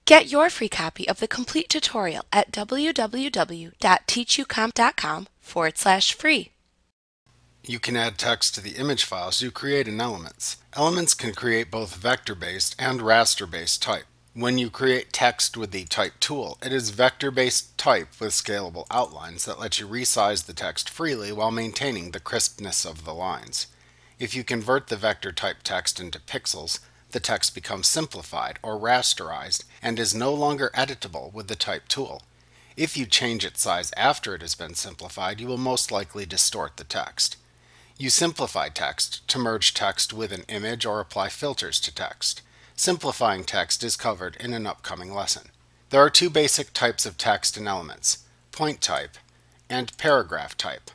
Get your free copy of the complete tutorial at www.teachucomp.com/free. You can add text to the image files you create in Elements. Elements can create both vector-based and raster-based type. When you create text with the Type tool, it is vector-based type with scalable outlines that let you resize the text freely while maintaining the crispness of the lines. If you convert the vector type text into pixels, the text becomes simplified or rasterized and is no longer editable with the Type tool. If you change its size after it has been simplified, you will most likely distort the text. Use simplify text to merge text with an image or apply filters to text. Simplifying text is covered in an upcoming lesson. There are two basic types of text in Elements: point type and paragraph type.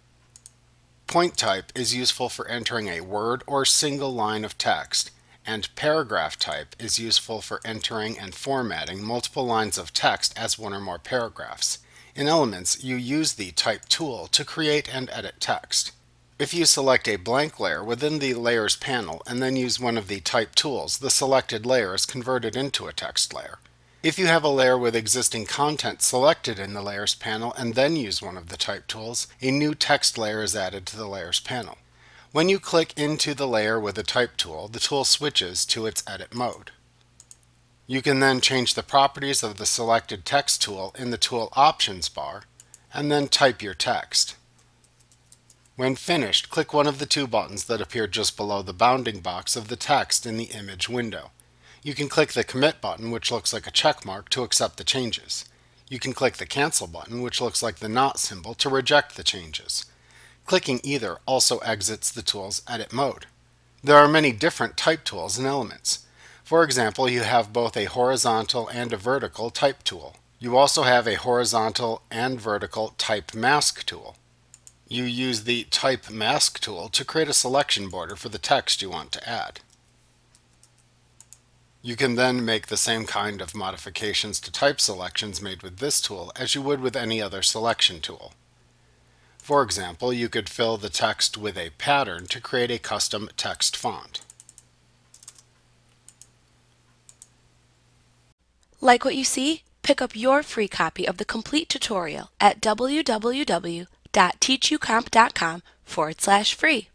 Point type is useful for entering a word or single line of text, and paragraph type is useful for entering and formatting multiple lines of text as one or more paragraphs. In Elements, you use the Type tool to create and edit text. If you select a blank layer within the Layers panel and then use one of the Type tools, the selected layer is converted into a text layer. If you have a layer with existing content selected in the Layers panel and then use one of the Type tools, a new text layer is added to the Layers panel. When you click into the layer with the Type tool, the tool switches to its edit mode. You can then change the properties of the selected text tool in the Tool Options bar and then type your text. When finished, click one of the two buttons that appear just below the bounding box of the text in the image window. You can click the Commit button, which looks like a check mark, to accept the changes. You can click the Cancel button, which looks like the not symbol, to reject the changes. Clicking either also exits the tool's edit mode. There are many different type tools in Elements. For example, you have both a horizontal and a vertical type tool. You also have a horizontal and vertical type mask tool. You use the Type Mask tool to create a selection border for the text you want to add. You can then make the same kind of modifications to type selections made with this tool as you would with any other selection tool. For example, you could fill the text with a pattern to create a custom text font. Like what you see? Pick up your free copy of the complete tutorial at www.teachucomp.com/free.